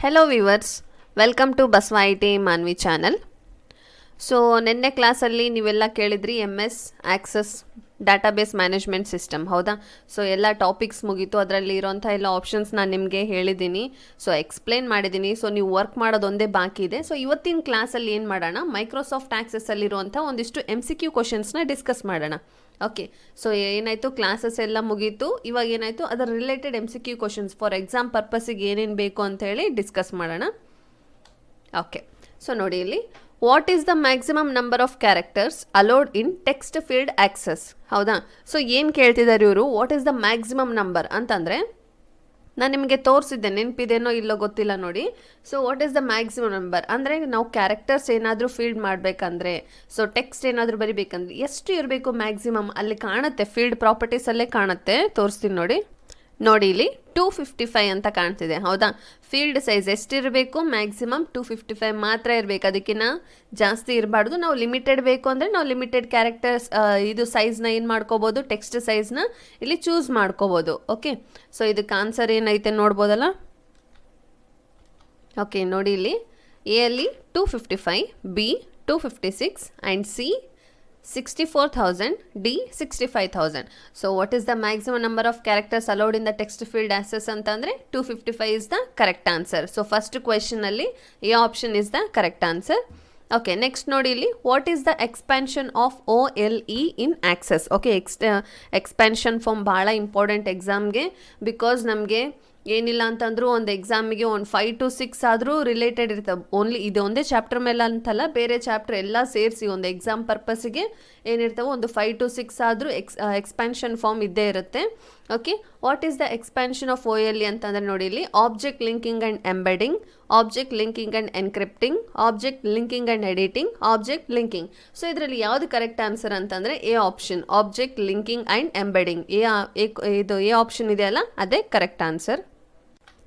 Hello viewers, welcome to Basava IT Manvi channel. So ನಿನ್ನೆ ಕ್ಲಾಸಲ್ಲಿ ನೀವೆಲ್ಲ ಕೇಳಿದ್ರಿ MS access database management system, ಹೌದಾ? ಸೊ ಎಲ್ಲ ಟಾಪಿಕ್ಸ್ ಮುಗೀತು, ಅದರಲ್ಲಿ ಇರೋಂಥ ಎಲ್ಲ ಆಪ್ಷನ್ಸ್ ನಾನು ನಿಮಗೆ ಹೇಳಿದ್ದೀನಿ, ಸೊ ಎಕ್ಸ್ಪ್ಲೇನ್ ಮಾಡಿದ್ದೀನಿ. ಸೊ ನೀವು ವರ್ಕ್ ಮಾಡೋದೊಂದೇ ಬಾಕಿ ಇದೆ. ಸೊ ಇವತ್ತಿನ ಕ್ಲಾಸಲ್ಲಿ ಏನು ಮಾಡೋಣ, ಮೈಕ್ರೋಸಾಫ್ಟ್ ಆಕ್ಸೆಸ್ಸಲ್ಲಿರುವಂಥ ಒಂದಿಷ್ಟು MCQ ಕ್ವಶನ್ಸ್ನ ಡಿಸ್ಕಸ್ ಮಾಡೋಣ. ಓಕೆ, ಸೊ ಏನಾಯಿತು, ಕ್ಲಾಸಸ್ ಎಲ್ಲ ಮುಗೀತು. ಇವಾಗ ಏನಾಯಿತು, ಅದರ related MCQ questions for exam ಪರ್ಪಸ್ಸಿಗೆ ಏನೇನು ಬೇಕು ಅಂತ ಹೇಳಿ ಡಿಸ್ಕಸ್ ಮಾಡೋಣ. ಓಕೆ, ಸೊ ನೋಡಿ ಇಲ್ಲಿ, what is the maximum number of characters allowed in text field access, ಹೌದಾ? ಸೊ ಏನು ಕೇಳ್ತಿದ್ದಾರೆ ಇವರು, what is the maximum number ಅಂತಂದರೆ, ನಾನು ನಿಮಗೆ ತೋರಿಸಿದ್ದೆ, ನೆನಪಿದೇನೋ ಇಲ್ಲೋ ಗೊತ್ತಿಲ್ಲ ನೋಡಿ. So what is the maximum number ಅಂದರೆ, ನಾವು ಕ್ಯಾರೆಕ್ಟರ್ಸ್ ಏನಾದರೂ ಫೀಲ್ಡ್ ಮಾಡಬೇಕಂದ್ರೆ, ಸೊ ಟೆಕ್ಸ್ಟ್ ಏನಾದರೂ ಬರಿಬೇಕಂದ್ರೆ ಎಷ್ಟು ಇರಬೇಕು ಮ್ಯಾಕ್ಸಿಮಮ್, ಅಲ್ಲಿ ಕಾಣುತ್ತೆ, ಫೀಲ್ಡ್ ಪ್ರಾಪರ್ಟೀಸಲ್ಲೇ ಕಾಣುತ್ತೆ, ತೋರಿಸ್ತೀನಿ ನೋಡಿ. ನೋಡಿ ಇಲ್ಲಿ 255 ಅಂತ ಕಾಣ್ತಿದೆ, ಹೌದಾ? ಫೀಲ್ಡ್ ಸೈಜ್ ಎಷ್ಟಿರಬೇಕು, ಮ್ಯಾಕ್ಸಿಮಮ್ 255 ಮಾತ್ರ ಇರಬೇಕು, ಅದಕ್ಕಿಂತ ಜಾಸ್ತಿ ಇರಬಾರ್ದು. ನಾವು ಲಿಮಿಟೆಡ್ ಬೇಕು ಅಂದರೆ ನಾವು ಲಿಮಿಟೆಡ್ ಕ್ಯಾರೆಕ್ಟರ್ಸ್ ಇದು ಸೈಜ್ನ ಏನು ಮಾಡ್ಕೋಬೋದು, ಟೆಕ್ಸ್ಟ್ ಸೈಜ್ನ ಇಲ್ಲಿ ಚೂಸ್ ಮಾಡ್ಕೋಬೋದು. ಓಕೆ, ಸೊ ಇದಕ್ಕೆ ಆನ್ಸರ್ ಏನೈತೆ ನೋಡ್ಬೋದಲ್ಲ. ಓಕೆ, ನೋಡಿ ಇಲ್ಲಿ ಎ ಅಲ್ಲಿ 255, B 256 and C 64,000, D 65,000. So what is the maximum number of characters allowed in the text field access ಅಂತಂದರೆ 255 is the correct answer. So first question ಅಲ್ಲಿ A option is the correct answer. Okay, next ನೋಡಿ ಇಲ್ಲಿ, what is the expansion of OLE in access. Okay, expansion form ಭಾಳ important ಎಕ್ಸಾಮ್ಗೆ, because ನಮಗೆ ಏನಿಲ್ಲ ಅಂತಂದ್ರೂ ಒಂದು ಎಕ್ಸಾಮಿಗೆ ಒಂದು 5 to 6 ಆದರೂ ರಿಲೇಟೆಡ್ ಇರ್ತವೆ. ಓನ್ಲಿ ಇದು ಒಂದೇ ಚಾಪ್ಟರ್ ಮೇಲೆ ಅಂತಲ್ಲ, ಬೇರೆ ಚಾಪ್ಟರ್ ಎಲ್ಲ ಸೇರಿಸಿ ಒಂದು ಎಕ್ಸಾಮ್ ಪರ್ಪಸ್ಸಿಗೆ ಏನಿರ್ತವೆ, ಒಂದು 5 to 6 ಆದರೂ ಎಕ್ಸ್ಪ್ಯಾನ್ಷನ್ ಫಾರ್ಮ್ ಇದ್ದೇ ಇರುತ್ತೆ. Okay, what is the expansion of OLE ಅಂತಂದರೆ ನೋಡಿ ಇಲ್ಲಿ, object linking and embedding, object linking and encrypting, object linking and editing, object linking. So ಇದರಲ್ಲಿ ಯಾವುದು ಕರೆಕ್ಟ್ ಆನ್ಸರ್ ಅಂತಂದರೆ A option, object linking and embedding. ಇದು A option ಇದೆಯಲ್ಲ, ಅದೇ correct answer.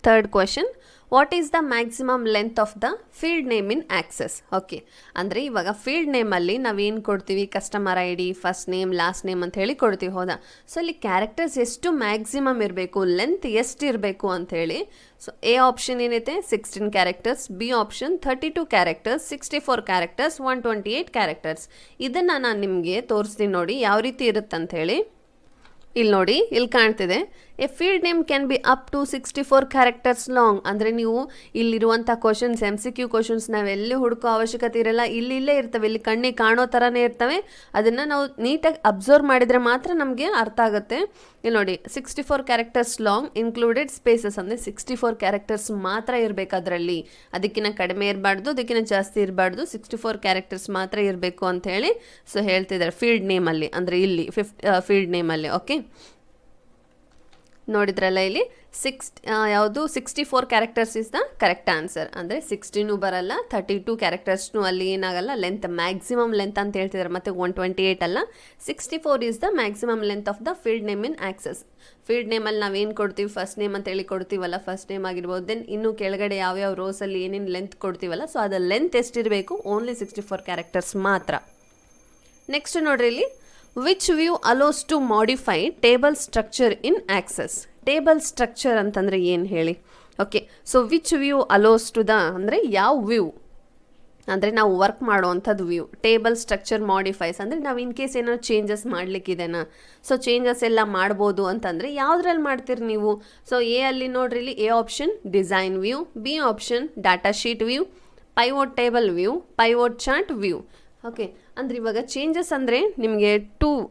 Third question, what is the maximum length of the field name in access. Okay, ಅಂದರೆ ಇವಾಗ field ನೇಮಲ್ಲಿ ನಾವೇನು ಕೊಡ್ತೀವಿ, customer ID, first name, last name ಅಂತ ಹೇಳಿ ಕೊಡ್ತೀವಿ, ಹೌದಾ? ಸೊ ಇಲ್ಲಿ ಕ್ಯಾರೆಕ್ಟರ್ಸ್ ಎಷ್ಟು ಮ್ಯಾಕ್ಸಿಮಮ್ ಇರಬೇಕು, ಲೆಂತ್ ಎಷ್ಟು ಇರಬೇಕು ಅಂಥೇಳಿ. ಸೊ ಎ ಆಪ್ಷನ್ ಏನೈತೆ 16 characters, B option 32 characters, 64 characters, 128 characters. ಇದನ್ನು ನಾನು ನಿಮಗೆ ತೋರಿಸ್ತೀನಿ ನೋಡಿ ಯಾವ ರೀತಿ ಇರುತ್ತಂಥೇಳಿ. ಇಲ್ಲಿ ನೋಡಿ, ಇಲ್ಲಿ ಕಾಣ್ತಿದೆ, a field name can be up to 64 characters long. ಅಂದರೆ ನೀವು ಇಲ್ಲಿರುವಂಥ ಕ್ವಶನ್ಸ್, MCQ ಕ್ವಶನ್ಸ್ ನಾವೆಲ್ಲಿ ಹುಡುಕೋ ಅವಶ್ಯಕತೆ ಇರಲ್ಲ, ಇಲ್ಲೇ ಇರ್ತವೆ, ಇಲ್ಲಿ ಕಣ್ಣಿಗೆ ಕಾಣೋ ಥರನೇ ಇರ್ತವೆ. ಅದನ್ನು ನಾವು ನೀಟಾಗಿ ಅಬ್ಸರ್ವ್ ಮಾಡಿದರೆ ಮಾತ್ರ ನಮಗೆ ಅರ್ಥ ಆಗುತ್ತೆ. ಇಲ್ಲಿ ನೋಡಿ, 64 ಕ್ಯಾರೆಕ್ಟರ್ಸ್ ಲಾಂಗ್ ಇನ್ಕ್ಲೂಡೆಡ್ ಸ್ಪೇಸಸ್, ಅಂದರೆ 64 ಕ್ಯಾರೆಕ್ಟರ್ಸ್ ಮಾತ್ರ ಇರಬೇಕು ಅದರಲ್ಲಿ, ಅದಕ್ಕಿಂತ ಕಡಿಮೆ ಇರಬಾರ್ದು, ಅದಕ್ಕಿಂತ ಜಾಸ್ತಿ ಇರಬಾರ್ದು, 64 ಕ್ಯಾರೆಕ್ಟರ್ಸ್ ಮಾತ್ರ ಇರಬೇಕು ಅಂಥೇಳಿ ಸೊ ಹೇಳ್ತಿದ್ದಾರೆ ಫೀಲ್ಡ್ ನೇಮಲ್ಲಿ, ಅಂದರೆ ಇಲ್ಲಿ ಫೀಲ್ಡ್ ನೇಮಲ್ಲಿ. ಓಕೆ, ನೋಡಿದ್ರಲ್ಲ ಇಲ್ಲಿ ಯಾವುದು 64 characters is the correct answer. ಅಂದರೆ 16 ಬರಲ್ಲ, 32 ಕ್ಯಾರೆಕ್ಟರ್ಸ್ನು ಅಲ್ಲಿ ಏನಾಗಲ್ಲ, ಲೆಂತ್ ಮ್ಯಾಕ್ಸಿಮಮ್ ಲೆಂತ್ ಅಂತ ಹೇಳ್ತಿದ್ದಾರೆ, ಮತ್ತು 128 ಅಲ್ಲ, 64 is the maximum length of the field name in access. Field ನೇಮಲ್ಲಿ ನಾವೇನು ಕೊಡ್ತೀವಿ, ಫಸ್ಟ್ ನೇಮ್ ಅಂತ ಹೇಳಿ ಕೊಡ್ತೀವಲ್ಲ, ಫಸ್ಟ್ ನೇಮ್ ಆಗಿರ್ಬೋದು, ದೆನ್ ಇನ್ನು ಕೆಳಗಡೆ ಯಾವ್ಯಾವ ರೋಸಲ್ಲಿ ಏನೇನು ಲೆಂತ್ ಕೊಡ್ತೀವಲ್ಲ, ಸೊ ಅದು ಲೆಂತ್ ಎಷ್ಟಿರಬೇಕು, ಓನ್ಲಿ 64 ಕ್ಯಾರೆಕ್ಟರ್ಸ್ ಮಾತ್ರ. ನೆಕ್ಸ್ಟ್ ನೋಡ್ರಿ ಇಲ್ಲಿ, which view allows to modify table structure in access. Table structure ಅಂತಂದರೆ ಏನು ಹೇಳಿ. Okay, so which view allows to the ಅಂದರೆ ಯಾವ ವ್ಯೂ ಅಂದರೆ ನಾವು ವರ್ಕ್ ಮಾಡುವಂಥದ್ದು ವ್ಯೂ. ಟೇಬಲ್ ಸ್ಟ್ರಕ್ಚರ್ ಮಾಡಿಫೈಸ್ ಅಂದರೆ ನಾವು ಇನ್ ಕೇಸ್ ಏನಾದ್ರು ಚೇಂಜಸ್ ಮಾಡಲಿಕ್ಕಿದೆನಾ, ಸೊ ಚೇಂಜಸ್ ಎಲ್ಲ ಮಾಡ್ಬೋದು ಅಂತಂದರೆ ಯಾವುದ್ರಲ್ಲಿ ಮಾಡ್ತೀರಿ ನೀವು. ಸೊ ಎ ಅಲ್ಲಿ ನೋಡ್ರಿ, ಇಲ್ಲಿ A option design view, B option data sheet view, pivot table view, pivot chart view. Okay, ಅಂದರೆ ಇವಾಗ ಚೇಂಜಸ್ ಅಂದರೆ ನಿಮಗೆ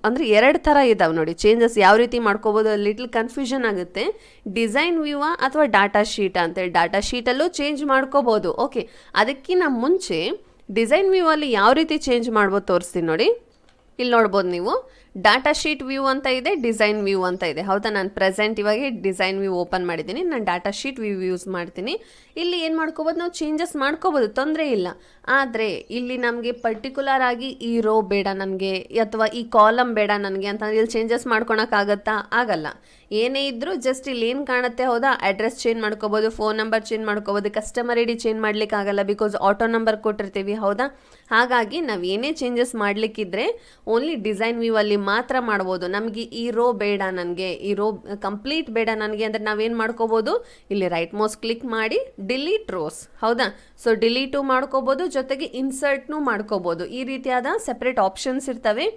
ಅಂದರೆ 2 ಥರ ಇದ್ದಾವೆ ನೋಡಿ. ಚೇಂಜಸ್ ಯಾವ ರೀತಿ ಮಾಡ್ಕೋಬೋದು, ಲಿಟ್ಲ್ ಕನ್ಫ್ಯೂಷನ್ ಆಗುತ್ತೆ. ಡಿಸೈನ್ ವ್ಯೂವಾ ಅಥವಾ ಡಾಟಾ ಶೀಟಾ ಅಂತೇಳಿ, ಡಾಟಾ ಶೀಟಲ್ಲೂ ಚೇಂಜ್ ಮಾಡ್ಕೋಬೋದು. ಓಕೆ, ಅದಕ್ಕಿಂತ ಮುಂಚೆ ಡಿಸೈನ್ ವ್ಯೂ ಅಲ್ಲಿ ಯಾವ ರೀತಿ ಚೇಂಜ್ ಮಾಡ್ಬೋದು ತೋರಿಸ್ತೀನಿ ನೋಡಿ. ಇಲ್ಲಿ ನೋಡ್ಬೋದು ನೀವು, ಡಾಟಾ ಶೀಟ್ ವ್ಯೂ ಅಂತ ಇದೆ, ಡಿಸೈನ್ ವ್ಯೂ ಅಂತ ಇದೆ, ಹೌದಾ? ನಾನು ಪ್ರೆಸೆಂಟ್ ಇವಾಗ ಡಿಸೈನ್ ವ್ಯೂ ಓಪನ್ ಮಾಡಿದ್ದೀನಿ, ನಾನು ಡಾಟಾ ಶೀಟ್ ವ್ಯೂ ಯೂಸ್ ಮಾಡ್ತೀನಿ. ಇಲ್ಲಿ ಏನು ಮಾಡ್ಕೋಬೋದು, ನಾವು ಚೇಂಜಸ್ ಮಾಡ್ಕೋಬೋದು, ತೊಂದರೆ ಇಲ್ಲ. ಆದರೆ ಇಲ್ಲಿ ನಮಗೆ ಪರ್ಟಿಕ್ಯುಲರ್ ಆಗಿ ಈ ರೋ ಬೇಡ ನನಗೆ, ಅಥವಾ ಈ ಕಾಲಮ್ ಬೇಡ ನನಗೆ ಅಂತಂದ್ರೆ ಇಲ್ಲಿ ಚೇಂಜಸ್ ಮಾಡ್ಕೊಳಕ್ಕಾಗತ್ತಾ, ಆಗಲ್ಲ. ಏನೇ ಇದ್ದರೂ ಜಸ್ಟ್ ಇಲ್ಲಿ ಏನು ಕಾಣುತ್ತೆ, ಹೌದಾ? ಅಡ್ರೆಸ್ ಚೇಂಜ್ ಮಾಡ್ಕೋಬೋದು, ಫೋನ್ ನಂಬರ್ ಚೇಂಜ್ ಮಾಡ್ಕೋಬೋದು, ಕಸ್ಟಮರ್ ID ಚೇಂಜ್ ಮಾಡಲಿಕ್ಕಾಗಲ್ಲ, ಬಿಕಾಸ್ ಆಟೋ ನಂಬರ್ ಕೊಟ್ಟಿರ್ತೀವಿ, ಹೌದಾ? ಹಾಗಾಗಿ ನಾವು ಏನೇ ಚೇಂಜಸ್ ಮಾಡಲಿಕ್ಕಿದ್ರೆ ಓನ್ಲಿ ಡಿಸೈನ್ ವ್ಯೂ ಅಲ್ಲಿ ಮಾತ್ರ ಮಾಡ್ಬೋದು. ನಮಗೆ ಈ ರೋ ಬೇಡ, ನನಗೆ ಈ ರೋ ಕಂಪ್ಲೀಟ್ ಬೇಡ ನನಗೆ ಅಂದರೆ ನಾವೇನು ಮಾಡ್ಕೋಬೋದು, ಇಲ್ಲಿ ರೈಟ್ ಮೌಸ್ ಕ್ಲಿಕ್ ಮಾಡಿ ಡಿಲೀಟ್ ರೋಸ್, ಹೌದಾ. ಸೊ ಡಿಲೀಟು ಮಾಡ್ಕೋಬೋದು, ಜೊತೆಗೆ ಇನ್ಸರ್ಟ್ನೂ ಮಾಡ್ಕೋಬೋದು. ಈ ರೀತಿಯಾದ ಸೆಪ್ರೇಟ್ ಆಪ್ಷನ್ಸ್ ಇರ್ತವೆ.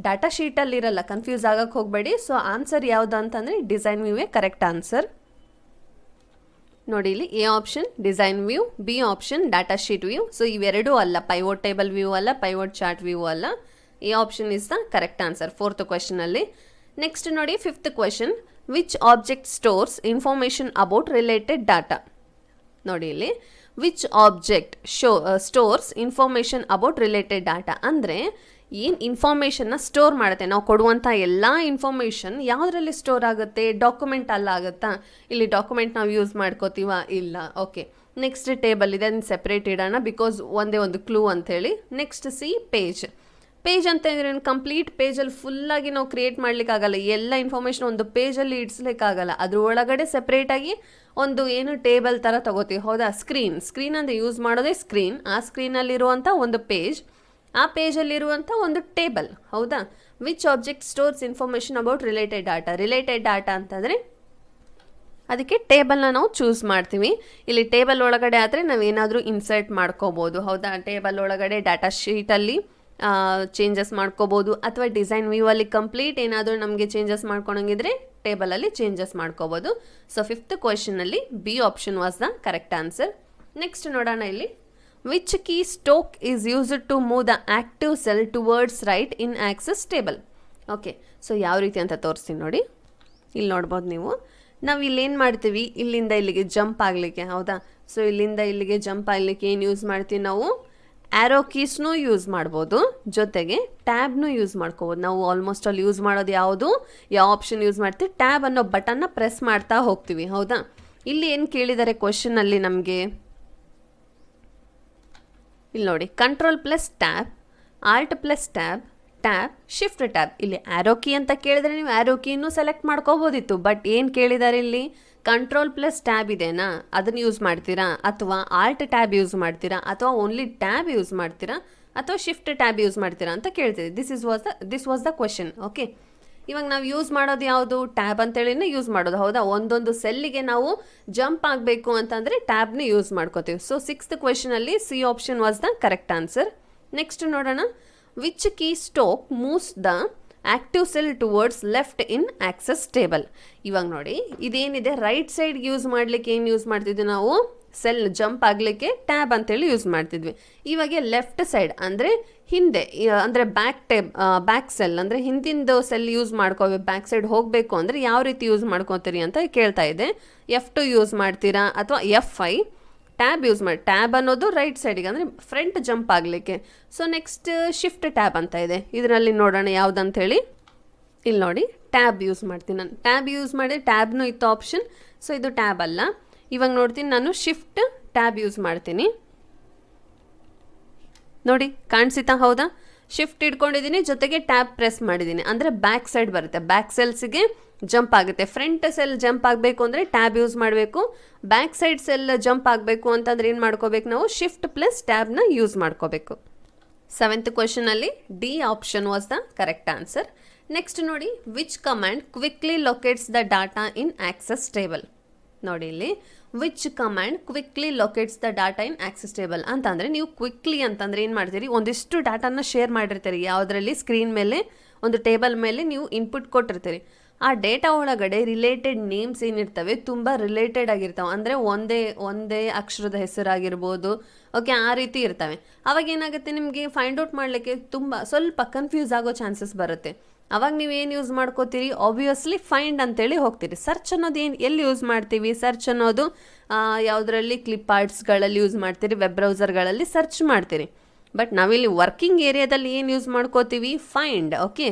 ಡಾಟಾ ಶೀಟಲ್ಲಿ ಇರಲ್ಲ, ಕನ್ಫ್ಯೂಸ್ ಆಗಕ್ಕೆ ಹೋಗಬೇಡಿ. ಸೊ ಆನ್ಸರ್ ಯಾವುದು ಅಂತಂದರೆ ಡಿಸೈನ್ ವ್ಯೂವೇ ಕರೆಕ್ಟ್ ಆನ್ಸರ್. ನೋಡಿ ಇಲ್ಲಿ A option design view, B option data sheet view. So ಇವೆರಡೂ ಅಲ್ಲ, ಪೈವೋಟ್ ಟೇಬಲ್ ವ್ಯೂ ಅಲ್ಲ, ಪೈವೋಟ್ ಚಾರ್ಟ್ ವ್ಯೂ ಅಲ್ಲ. A option is the correct answer 4th question ಅಲ್ಲಿ. ನೆಕ್ಸ್ಟ್ ನೋಡಿ 5th question, which object stores information about related data. ನೋಡಿ ಇಲ್ಲಿ which object stores information about related data ಅಂದರೆ ಏನು ಇನ್ಫಾರ್ಮೇಷನ್ನ store ಮಾಡುತ್ತೆ. ನಾವು ಕೊಡುವಂಥ ಎಲ್ಲ ಇನ್ಫಾರ್ಮೇಷನ್ ಯಾವುದರಲ್ಲಿ ಸ್ಟೋರ್ ಆಗುತ್ತೆ, ಡಾಕ್ಯುಮೆಂಟ್ ಅಲ್ಲ ಆಗುತ್ತಾ. ಇಲ್ಲಿ ಡಾಕ್ಯುಮೆಂಟ್ ನಾವು ಯೂಸ್ ಮಾಡ್ಕೋತೀವ, ಇಲ್ಲ. ಓಕೆ, ನೆಕ್ಸ್ಟ್ ಟೇಬಲ್ ಇದೆ, ಅದನ್ನು ಸೆಪ್ರೇಟ್ ಇಡೋಣ ಬಿಕಾಸ್ ಒಂದೇ ಒಂದು ಕ್ಲೂ ಅಂಥೇಳಿ. Next C page. ಪೇಜ್ ಅಂತ ಇದ್ರೆ ಕಂಪ್ಲೀಟ್ ಪೇಜಲ್ಲಿ ಫುಲ್ಲಾಗಿ ನಾವು ಕ್ರಿಯೇಟ್ ಮಾಡಲಿಕ್ಕಾಗಲ್ಲ, ಎಲ್ಲ ಇನ್ಫಾರ್ಮೇಷನ್ ಒಂದು ಪೇಜಲ್ಲಿ ಇಡ್ಸ್ಲಿಕ್ಕಾಗಲ್ಲ. ಅದ್ರ ಒಳಗಡೆ ಸೆಪ್ರೇಟಾಗಿ ಒಂದು ಏನು ಟೇಬಲ್ ಥರ ತಗೋತೀವಿ, ಹೌದಾ. ಸ್ಕ್ರೀನ್ ಅಂದರೆ ಯೂಸ್ ಮಾಡೋದೇ ಸ್ಕ್ರೀನ್, ಆ ಸ್ಕ್ರೀನಲ್ಲಿರುವಂಥ ಒಂದು ಪೇಜ್, ಆ ಪೇಜಲ್ಲಿರುವಂಥ ಒಂದು ಟೇಬಲ್, ಹೌದಾ. Which object stores information about related data. Related data ಅಂತಂದರೆ ಅದಕ್ಕೆ ಟೇಬಲ್ನ ನಾವು ಚೂಸ್ ಮಾಡ್ತೀವಿ. ಇಲ್ಲಿ ಟೇಬಲ್ ಒಳಗಡೆ ಆದರೆ ನಾವೇನಾದರೂ ಇನ್ಸರ್ಟ್ ಮಾಡ್ಕೋಬೋದು, ಹೌದಾ. ಟೇಬಲ್ ಒಳಗಡೆ ಡಾಟಾ ಶೀಟಲ್ಲಿ ಚೇಂಜಸ್ ಮಾಡ್ಕೋಬೋದು, ಅಥವಾ ಡಿಸೈನ್ ವ್ಯೂ ಅಲ್ಲಿ ಕಂಪ್ಲೀಟ್ ಏನಾದರೂ ನಮಗೆ ಚೇಂಜಸ್ ಮಾಡ್ಕೊಳಂಗಿದ್ರೆ ಟೇಬಲಲ್ಲಿ ಚೇಂಜಸ್ ಮಾಡ್ಕೋಬೋದು. ಸೊ 5th ಕ್ವೆಶನಲ್ಲಿ B option was the correct answer. Next ನೋಡೋಣ ಇಲ್ಲಿ, which key stroke is used to move the active cell towards right in access table. Okay, so ಯಾವ ರೀತಿ ಅಂತ ತೋರಿಸ್ತೀನಿ ನೋಡಿ. ಇಲ್ಲಿ ನೋಡ್ಬೋದು ನೀವು, ನಾವು ಇಲ್ಲೇನು ಮಾಡ್ತೀವಿ, ಇಲ್ಲಿಂದ ಇಲ್ಲಿಗೆ ಜಂಪ್ ಆಗಲಿಕ್ಕೆ, ಹೌದಾ. ಸೊ ಇಲ್ಲಿಂದ ಇಲ್ಲಿಗೆ ಜಂಪ್ ಆಗಲಿಕ್ಕೆ ಏನು ಯೂಸ್ ಮಾಡ್ತೀವಿ ನಾವು, ಆ್ಯರೋ ಕೀಸ್ನೂ ಯೂಸ್ ಮಾಡ್ಬೋದು, ಜೊತೆಗೆ ಟ್ಯಾಬ್ನೂ ಯೂಸ್ ಮಾಡ್ಕೋಬೋದು. ನಾವು ಆಲ್ಮೋಸ್ಟ್ ಅಲ್ಲಿ ಯೂಸ್ ಮಾಡೋದು ಯಾವುದು, ಯಾವ ಆಪ್ಷನ್ ಯೂಸ್ ಮಾಡ್ತೀವಿ, ಟ್ಯಾಬ್ ಅನ್ನೋ ಬಟನ್ನ ಪ್ರೆಸ್ ಮಾಡ್ತಾ ಹೋಗ್ತೀವಿ, ಹೌದಾ. ಇಲ್ಲಿ ಏನು ಕೇಳಿದ್ದಾರೆ ಕ್ವೆಶನಲ್ಲಿ ನಮಗೆ, ಇಲ್ಲಿ ನೋಡಿ, control plus tab, alt plus tab, tab, shift tab. ಇಲ್ಲಿ ಆ್ಯರೋ ಕೀ ಅಂತ ಕೇಳಿದ್ರೆ ನೀವು ಆ್ಯರೋ ಕೀನೂ ಸೆಲೆಕ್ಟ್ ಮಾಡ್ಕೋಬೋದಿತ್ತು, ಬಟ್ ಏನು ಕೇಳಿದ್ದಾರೆ ಇಲ್ಲಿ, ಕಂಟ್ರೋಲ್ ಪ್ಲಸ್ ಟ್ಯಾಬ್ ಇದೆನಾ, ಅದನ್ನು ಯೂಸ್ ಮಾಡ್ತೀರಾ, ಅಥವಾ ಆಲ್ಟ್ ಟ್ಯಾಬ್ ಯೂಸ್ ಮಾಡ್ತೀರಾ, ಅಥವಾ ಓನ್ಲಿ ಟ್ಯಾಬ್ ಯೂಸ್ ಮಾಡ್ತೀರಾ, ಅಥವಾ ಶಿಫ್ಟ್ ಟ್ಯಾಬ್ ಯೂಸ್ ಮಾಡ್ತೀರಾ ಅಂತ ಕೇಳ್ತೀವಿ. This was the question. Okay, ಇವಾಗ ನಾವು ಯೂಸ್ ಮಾಡೋದು ಯಾವುದು, ಟ್ಯಾಬ್ ಅಂತೇಳಿನೇ ಯೂಸ್ ಮಾಡೋದು, ಹೌದಾ. ಒಂದೊಂದು ಸೆಲ್ಲಿಗೆ ನಾವು ಜಂಪ್ ಆಗಬೇಕು ಅಂತಂದರೆ ಟ್ಯಾಬ್ನ ಯೂಸ್ ಮಾಡ್ಕೋತೀವಿ. ಸೊ 6th ಕ್ವೆಶನಲ್ಲಿ C option was the correct answer. Next ನೋಡೋಣ, which key stroke moves the active cell towards left in access table. ಇವಾಗ ನೋಡಿ, ಇದೇನಿದೆ ರೈಟ್ ಸೈಡ್ ಯೂಸ್ ಮಾಡಲಿಕ್ಕೆ ಏನು ಯೂಸ್ ಮಾಡ್ತಿದ್ವಿ ನಾವು, ಸೆಲ್ ಜಂಪ್ ಆಗಲಿಕ್ಕೆ ಟ್ಯಾಬ್ ಅಂತೇಳಿ ಯೂಸ್ ಮಾಡ್ತಿದ್ವಿ. ಇವಾಗ ಲೆಫ್ಟ್ ಸೈಡ್ ಅಂದರೆ ಹಿಂದೆ, ಅಂದರೆ ಬ್ಯಾಕ್ ಸೆಲ್ ಅಂದರೆ ಹಿಂದಿಂದು ಸೆಲ್ ಯೂಸ್ ಮಾಡ್ಕೋಬೇಕು, ಬ್ಯಾಕ್ ಸೈಡ್ ಹೋಗಬೇಕು ಅಂದರೆ ಯಾವ ರೀತಿ ಯೂಸ್ ಮಾಡ್ಕೋತೀರಿ ಅಂತ ಕೇಳ್ತಾ ಇದೆ. F2 ಯೂಸ್ ಮಾಡ್ತೀರಾ ಅಥವಾ F5 ಟ್ಯಾಬ್ ಯೂಸ್ ಮಾಡಿ. ಟ್ಯಾಬ್ ಅನ್ನೋದು ರೈಟ್ ಸೈಡಿಗೆ ಅಂದರೆ ಫ್ರಂಟ್ ಜಂಪ್ ಆಗಲಿಕ್ಕೆ. ಸೊ ನೆಕ್ಸ್ಟ್ ಶಿಫ್ಟ್ ಟ್ಯಾಬ್ ಅಂತ ಇದೆ, ಇದರಲ್ಲಿ ನೋಡೋಣ ಯಾವುದಂಥೇಳಿ. ಇಲ್ಲಿ ನೋಡಿ, ಟ್ಯಾಬ್ ಯೂಸ್ ಮಾಡ್ತೀನಿ ನಾನು. ಟ್ಯಾಬ್ ಯೂಸ್ ಮಾಡಿ, ಟ್ಯಾಬ್ನೂ ಇತ್ತು ಆಪ್ಷನ್, ಸೊ ಇದು ಟ್ಯಾಬ್ ಅಲ್ಲ. ಇವಾಗ ನೋಡ್ತೀನಿ ನಾನು ಶಿಫ್ಟ್ ಟ್ಯಾಬ್ ಯೂಸ್ ಮಾಡ್ತೀನಿ. ನೋಡಿ ಕಾಣಿಸಿತಾ, ಹೌದಾ. ಶಿಫ್ಟ್ ಇಟ್ಕೊಂಡಿದ್ದೀನಿ, ಜೊತೆಗೆ ಟ್ಯಾಬ್ ಪ್ರೆಸ್ ಮಾಡಿದ್ದೀನಿ ಅಂದರೆ ಬ್ಯಾಕ್ ಸೈಡ್ ಬರುತ್ತೆ, ಬ್ಯಾಕ್ ಸೆಲ್ಸ್ಗೆ ಜಂಪ್ ಆಗುತ್ತೆ. ಫ್ರಂಟ್ ಸೆಲ್ ಜಂಪ್ ಆಗಬೇಕು ಅಂದರೆ ಟ್ಯಾಬ್ ಯೂಸ್ ಮಾಡಬೇಕು, ಬ್ಯಾಕ್ ಸೈಡ್ ಸೆಲ್ ಜಂಪ್ ಆಗಬೇಕು ಅಂತಂದ್ರೆ ಏನು ಮಾಡ್ಕೋಬೇಕು ನಾವು, ಶಿಫ್ಟ್ ಪ್ಲಸ್ ಟ್ಯಾಬ್ನ ಯೂಸ್ ಮಾಡ್ಕೋಬೇಕು. 7th ಕ್ವೆಶನಲ್ಲಿ D option was the correct answer. Next ನೋಡಿ, which command quickly locates the data in access table. ನೋಡಿ ಇಲ್ಲಿ, which command quickly locates the data in access table ಅಂತಂದರೆ, ನೀವು ಕ್ವಿಕ್ಲಿ ಅಂತಂದರೆ ಏನು ಮಾಡ್ತೀರಿ, ಒಂದಿಷ್ಟು ಡಾಟಾನ ಶೇರ್ ಮಾಡಿರ್ತೀರಿ, ಯಾವುದರಲ್ಲಿ ಸ್ಕ್ರೀನ್ ಮೇಲೆ ಒಂದು ಟೇಬಲ್ ಮೇಲೆ ನೀವು ಇನ್ಪುಟ್ ಕೊಟ್ಟಿರ್ತೀರಿ. ಆ ಡೇಟಾ ಒಳಗಡೆ ರಿಲೇಟೆಡ್ ನೇಮ್ಸ್ ಏನಿರ್ತವೆ ತುಂಬ ರಿಲೇಟೆಡ್ ಆಗಿರ್ತಾವೆ, ಅಂದರೆ ಒಂದೇ ಅಕ್ಷರದ ಹೆಸರಾಗಿರ್ಬೋದು, ಓಕೆ, ಆ ರೀತಿ ಇರ್ತವೆ. ಅವಾಗ ಏನಾಗುತ್ತೆ, ನಿಮಗೆ ಫೈಂಡ್ ಔಟ್ ಮಾಡಲಿಕ್ಕೆ ಸ್ವಲ್ಪ ಕನ್ಫ್ಯೂಸ್ ಆಗೋ ಚಾನ್ಸಸ್ ಬರುತ್ತೆ. ಅವಾಗ ನೀವು ಏನು ಯೂಸ್ ಮಾಡ್ಕೋತೀರಿ, ಆಬ್ವಿಯಸ್ಲಿ ಫೈಂಡ್ ಅಂತೇಳಿ ಹೋಗ್ತೀರಿ. ಸರ್ಚ್ ಅನ್ನೋದು ಎಲ್ಲಿ ಯೂಸ್ ಮಾಡ್ತೀವಿ, ಸರ್ಚ್ ಅನ್ನೋದು ಯಾವುದರಲ್ಲಿ, ಕ್ಲಿಪ್ ಆರ್ಟ್ಸ್ಗಳಲ್ಲಿ ಯೂಸ್ ಮಾಡ್ತೀರಿ, ವೆಬ್ ಬ್ರೌಸರ್ಗಳಲ್ಲಿ ಸರ್ಚ್ ಮಾಡ್ತೀರಿ. ಬಟ್ ನಾವಿಲ್ಲಿ ವರ್ಕಿಂಗ್ ಏರಿಯಾದಲ್ಲಿ ಏನು ಯೂಸ್ ಮಾಡ್ಕೋತೀವಿ, ಫೈಂಡ್. ಓಕೆ,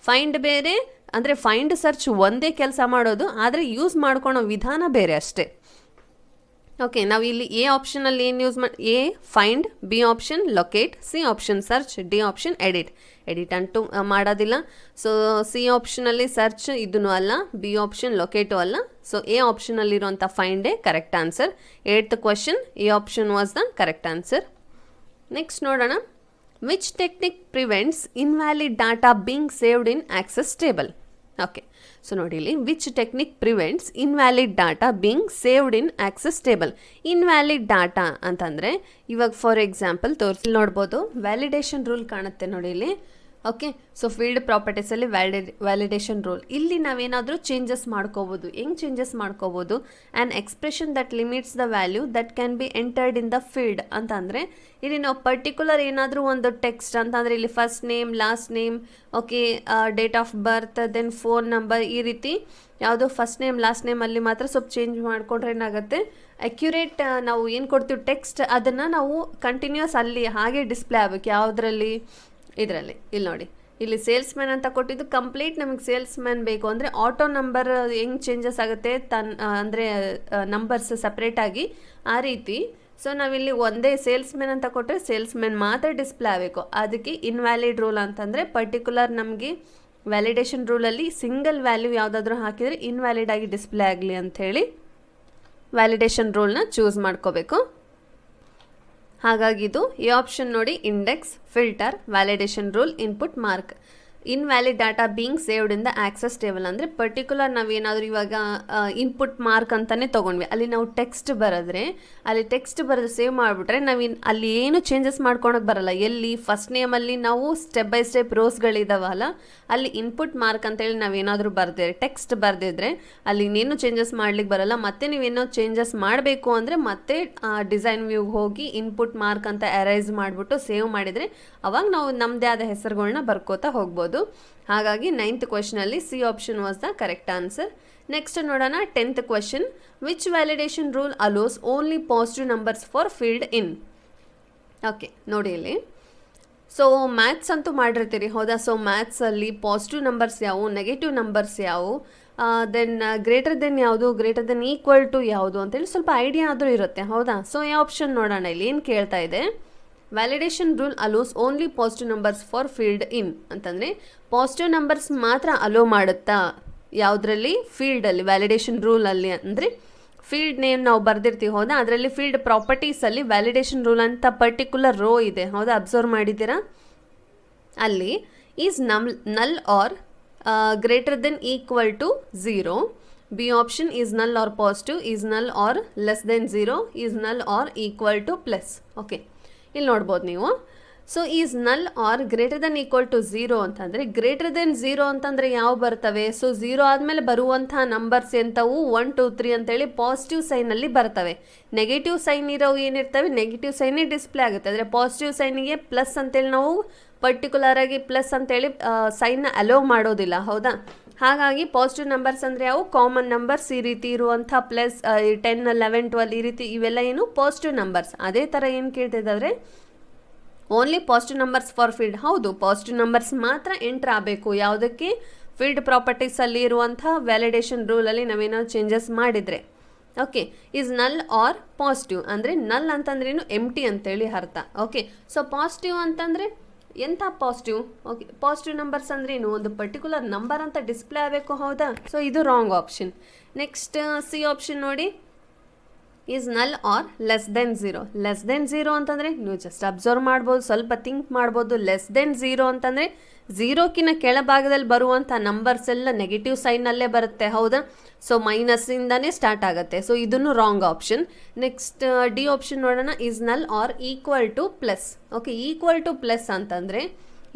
ಫೈಂಡ್ ಬೇರೆ, ಅಂದರೆ ಫೈಂಡ್ ಸರ್ಚ್ ಒಂದೇ ಕೆಲಸ ಮಾಡೋದು, ಆದರೆ ಯೂಸ್ ಮಾಡ್ಕೊಳೋ ವಿಧಾನ ಬೇರೆ ಅಷ್ಟೇ. ಓಕೆ, ನಾವು ಇಲ್ಲಿ ಎ ಆಪ್ಷನಲ್ಲಿ ಏನು use A find, B option locate, C option search, D option edit ಅಂತೂ ಮಾಡೋದಿಲ್ಲ. ಸೊ ಸಿ ಆಪ್ಷನಲ್ಲಿ ಸರ್ಚ್ ಇದೂ ಅಲ್ಲ, ಬಿ ಆಪ್ಷನ್ ಲೊಕೇಟು ಅಲ್ಲ. ಸೊ ಎ ಆಪ್ಷನಲ್ಲಿರುವಂಥ ಫೈಂಡೇ correct answer. 8th question A option was the correct answer. Next ನೋಡೋಣ, which technique prevents invalid data being saved in access table. Okay, so ನೋಡಿ ಇಲ್ಲಿ which technique prevents invalid data being saved in access table. Invalid data ಅಂತಂದರೆ ಇವಾಗ for example ತೋರಿಸಿ ನೋಡ್ಬೋದು, validation rule ಕಾಣುತ್ತೆ ನೋಡಿ ಇಲ್ಲಿ. ಓಕೆ, ಸೊ ಫೀಲ್ಡ್ ಪ್ರಾಪರ್ಟೀಸಲ್ಲಿ ವ್ಯಾಲಿಡೇಷನ್ ರೂಲ್, ಇಲ್ಲಿ ನಾವೇನಾದರೂ ಚೇಂಜಸ್ ಮಾಡ್ಕೋಬೋದು. ಹೆಂಗೆ ಚೇಂಜಸ್ ಮಾಡ್ಕೋಬೋದು? An expression that limits the value that can be entered in the field ಅಂತಂದರೆ ಇಲ್ಲಿ ನಾವು ಪರ್ಟಿಕ್ಯುಲರ್ ಏನಾದರೂ ಒಂದು ಟೆಕ್ಸ್ಟ್ ಅಂತಂದರೆ ಇಲ್ಲಿ first name, last name, okay, date of birth, then phone number, ಈ ರೀತಿ ಯಾವುದೋ ಫಸ್ಟ್ ನೇಮ್ ಲಾಸ್ಟ್ ನೇಮಲ್ಲಿ ಮಾತ್ರ ಸ್ವಲ್ಪ ಚೇಂಜ್ ಮಾಡಿಕೊಂಡ್ರೆ ಏನಾಗುತ್ತೆ, ಅಕ್ಯುರೇಟ್ ನಾವು ಏನು ಕೊಡ್ತೀವಿ ಟೆಕ್ಸ್ಟ್ ಅದನ್ನು ನಾವು ಕಂಟಿನ್ಯೂಸ್ ಅಲ್ಲಿ ಹಾಗೆ ಡಿಸ್ಪ್ಲೇ ಆಗಬೇಕು. ಯಾವುದರಲ್ಲಿ? ಇದರಲ್ಲಿ ಇಲ್ಲಿ ನೋಡಿ, ಇಲ್ಲಿ ಸೇಲ್ಸ್ ಮ್ಯಾನ್ ಅಂತ ಕೊಟ್ಟಿದ್ದು ಕಂಪ್ಲೀಟ್ ನಮಗೆ ಸೇಲ್ಸ್ ಮ್ಯಾನ್ ಬೇಕು ಅಂದರೆ ಆಟೋ ನಂಬರ್ ಹೆಂಗೆ ಚೇಂಜಸ್ ಆಗುತ್ತೆ ಅಂದರೆ ನಂಬರ್ಸ್ ಸಪ್ರೇಟಾಗಿ ಆ ರೀತಿ. ಸೊ ನಾವಿಲ್ಲಿ ಒಂದೇ ಸೇಲ್ಸ್ ಮ್ಯಾನ್ ಅಂತ ಕೊಟ್ಟರೆ ಸೇಲ್ಸ್ ಮ್ಯಾನ್ ಮಾತ್ರ ಡಿಸ್ಪ್ಲೇ ಆಗಬೇಕು. ಅದಕ್ಕೆ ಇನ್ವ್ಯಾಲಿಡ್ ರೂಲ್ ಅಂತಂದರೆ ಪರ್ಟಿಕ್ಯುಲರ್ ನಮಗೆ ವ್ಯಾಲಿಡೇಷನ್ ರೂಲಲ್ಲಿ ಸಿಂಗಲ್ ವ್ಯಾಲ್ಯೂ ಯಾವುದಾದ್ರೂ ಹಾಕಿದರೆ ಇನ್ವ್ಯಾಲಿಡ್ ಆಗಿ ಡಿಸ್ಪ್ಲೇ ಆಗಲಿ ಅಂಥೇಳಿ ವ್ಯಾಲಿಡೇಷನ್ ರೂಲ್ನ ಚೂಸ್ ಮಾಡ್ಕೋಬೇಕು. ಹಾಗಾಗಿ ಇದು ಈ ಆಪ್ಷನ್ ನೋಡಿ, index, filter, validation rule, input mark. Invalid data being saved in the access table ಅಂದರೆ ಪರ್ಟಿಕ್ಯುಲರ್ ನಾವೇನಾದರೂ ಇವಾಗ ಇನ್ಪುಟ್ ಮಾರ್ಕ್ ಅಂತಲೇ ತೊಗೊಂಡ್ವಿ, ಅಲ್ಲಿ ನಾವು ಟೆಕ್ಸ್ಟ್ ಬರೆದ್ರೆ ಅಲ್ಲಿ ಟೆಕ್ಸ್ಟ್ ಬರೆದು ಸೇವ್ ಮಾಡಿಬಿಟ್ರೆ ನಾವು ಅಲ್ಲಿ ಏನು ಚೇಂಜಸ್ ಮಾಡ್ಕೊಳಕ್ಕೆ ಬರಲ್ಲ. ಎಲ್ಲಿ ಫಸ್ಟ್ ನೇಮಲ್ಲಿ ನಾವು ಸ್ಟೆಪ್ ಬೈ ಸ್ಟೆಪ್ ರೋಸ್ಗಳಿದಾವಲ್ಲ, ಅಲ್ಲಿ ಇನ್ಪುಟ್ ಮಾರ್ಕ್ ಅಂತೇಳಿ ನಾವೇನಾದರೂ ಬರೆದಿದ್ರೆ ಟೆಕ್ಸ್ಟ್ ಬರೆದಿದ್ರೆ ಅಲ್ಲಿ ಇನ್ನೇನು ಚೇಂಜಸ್ ಮಾಡ್ಲಿಕ್ಕೆ ಬರಲ್ಲ. ಮತ್ತೆ ನೀವೇನೋ ಚೇಂಜಸ್ ಮಾಡಬೇಕು ಅಂದರೆ ಮತ್ತೆ ಡಿಸೈನ್ ವ್ಯೂಗೆ ಹೋಗಿ ಇನ್ಪುಟ್ ಮಾರ್ಕ್ ಅಂತ ಅರೈಸ್ ಮಾಡಿಬಿಟ್ಟು ಸೇವ್ ಮಾಡಿದರೆ ಅವಾಗ ನಾವು ನಮ್ಮದೇ ಆದ ಹೆಸರುಗಳನ್ನ ಬರ್ಕೋತಾ ಹೋಗ್ಬೋದು. ಹಾಗಾಗಿ 9th ಕ್ವೆಶ್ಚನಲ್ಲಿ C option was the correct answer. Next ನೋಡೋಣ 10th question. Which validation rule allows only positive numbers for field in. Okay, ನೋಡಿ ಇಲ್ಲಿ. ಸೊ ಮ್ಯಾಥ್ಸ್ ಅಂತೂ ಮಾಡಿರ್ತೀರಿ ಹೌದಾ? ಸೊ ಮ್ಯಾಥ್ಸಲ್ಲಿ ಪಾಸಿಟಿವ್ ನಂಬರ್ಸ್ ಯಾವುವು, ನೆಗೆಟಿವ್ ನಂಬರ್ಸ್ ಯಾವುವು, ದೆನ್ ಗ್ರೇಟರ್ ದೆನ್ ಯಾವುದು, ಗ್ರೇಟರ್ ದೆನ್ ಈಕ್ವಲ್ ಟು ಯಾವುದು ಅಂತೇಳಿ ಸ್ವಲ್ಪ ಐಡಿಯಾ ಆದರೂ ಇರುತ್ತೆ ಹೌದಾ? ಸೊ ಈ ಆಪ್ಷನ್ ನೋಡೋಣ, ಇಲ್ಲಿ ಏನು ಕೇಳ್ತಾ ಇದೆ, validation rule allows only positive numbers for field in ಅಂತಂದರೆ ಪಾಸಿಟಿವ್ ನಂಬರ್ಸ್ ಮಾತ್ರ ಅಲೋ ಮಾಡುತ್ತಾ ಯಾವುದರಲ್ಲಿ? ಫೀಲ್ಡಲ್ಲಿ, ವ್ಯಾಲಿಡೇಷನ್ ರೂಲಲ್ಲಿ. ಅಂದರೆ ಫೀಲ್ಡ್ ನೇಮ್ ನಾವು ಬರೆದಿರ್ತೀವಿ ಹೌದಾ, ಅದರಲ್ಲಿ ಫೀಲ್ಡ್ ಪ್ರಾಪರ್ಟೀಸಲ್ಲಿ ವ್ಯಾಲಿಡೇಷನ್ ರೂಲ್ ಅಂತ ಪರ್ಟಿಕ್ಯುಲರ್ ರೋ ಇದೆ ಹೌದಾ, ಅಬ್ಸರ್ವ್ ಮಾಡಿದ್ದೀರಾ? ಅಲ್ಲಿ is null or greater than equal to 0. B option is null or positive, is null or less than 0, is null or equal to plus. Okay, ಇಲ್ಲಿ ನೋಡ್ಬೋದು ನೀವು. So is null or greater than equal to 0 ಅಂತಂದರೆ greater than 0 ಅಂತಂದರೆ ಯಾವ ಬರ್ತವೆ? So 0 ಆದಮೇಲೆ ಬರುವಂಥ numbers ಎಂಥವು? 1 2 3 ಅಂತೇಳಿ ಪಾಸಿಟಿವ್ ಸೈನಲ್ಲಿ ಬರ್ತವೆ. ನೆಗೆಟಿವ್ ಸೈನ್ ಇರೋವು ಏನಿರ್ತವೆ? ನೆಗೆಟಿವ್ ಸೈನೇ ಡಿಸ್ಪ್ಲೇ ಆಗುತ್ತೆ. ಅಂದರೆ ಪಾಸಿಟಿವ್ ಸೈನಿಗೆ ಪ್ಲಸ್ ಅಂತೇಳಿ ನಾವು ಪರ್ಟಿಕ್ಯುಲರಾಗಿ ಪ್ಲಸ್ ಅಂತೇಳಿ ಸೈನ್ನ ಅಲೋ ಮಾಡೋದಿಲ್ಲ ಹೌದಾ? ಹಾಗಾಗಿ ಪಾಸಿಟಿವ್ ನಂಬರ್ಸ್ ಅಂದರೆ ಯಾವ? ಕಾಮನ್ ನಂಬರ್ಸ್ ಈ ರೀತಿ ಇರುವಂಥ ಪ್ಲಸ್ 10 11 12 ಈ ರೀತಿ ಇವೆಲ್ಲ ಏನು ಪಾಸಿಟಿವ್ ನಂಬರ್ಸ್. ಅದೇ ಥರ ಏನು ಕೇಳ್ತಿದ್ದಾದ್ರೆ only positive numbers for field. ಹೌದು, ಪಾಸಿಟಿವ್ ನಂಬರ್ಸ್ ಮಾತ್ರ ಎಂಟ್ರ್ ಆಗಬೇಕು. ಯಾವುದಕ್ಕೆ? ಫೀಲ್ಡ್ ಪ್ರಾಪರ್ಟೀಸಲ್ಲಿ ಇರುವಂಥ ವ್ಯಾಲಿಡೇಷನ್ ರೂಲಲ್ಲಿ ನಾವೇನೋ ಚೇಂಜಸ್ ಮಾಡಿದರೆ. Okay, is null or positive ಅಂದರೆ ನಲ್ ಅಂತಂದ್ರೇನು? ಎಂಟಿ ಅಂತೇಳಿ ಅರ್ಥ. ಓಕೆ, ಸೊ ಪಾಸಿಟಿವ್ ಅಂತಂದರೆ ಎಂಥ ಪಾಸಿಟಿವ್? ಓಕೆ, ಪಾಸಿಟಿವ್ ನಂಬರ್ಸ್ ಅಂದ್ರೇನು? ಒಂದು ಪರ್ಟಿಕ್ಯುಲರ್ ನಂಬರ್ ಅಂತ ಡಿಸ್ಪ್ಲೇ ಆಗಬೇಕು ಹೌದಾ? ಸೊ ಇದು wrong option. Next C option ನೋಡಿ, is null or less than 0. Less than 0 ಅಂತಂದರೆ ನೀವು ಜಸ್ಟ್ ಅಬ್ಸರ್ವ್ ಮಾಡ್ಬೋದು, ಸ್ವಲ್ಪ ಥಿಂಕ್ ಮಾಡ್ಬೋದು. ಲೆಸ್ ದೆನ್ 0 ಅಂತಂದರೆ 0ಕ್ಕಿಂತ ಕೆಳಭಾಗದಲ್ಲಿ ಬರುವಂಥ ನಂಬರ್ಸ್ ಎಲ್ಲ ನೆಗೆಟಿವ್ ಸೈನಲ್ಲೇ ಬರುತ್ತೆ ಹೌದಾ? ಸೊ ಮೈನಸ್ಸಿಂದನೇ ಸ್ಟಾರ್ಟ್ ಆಗುತ್ತೆ. ಸೊ ಇದನ್ನು wrong option. Next D option ನೋಡೋಣ, is null or equal to plus. Okay, equal to plus ಅಂತಂದರೆ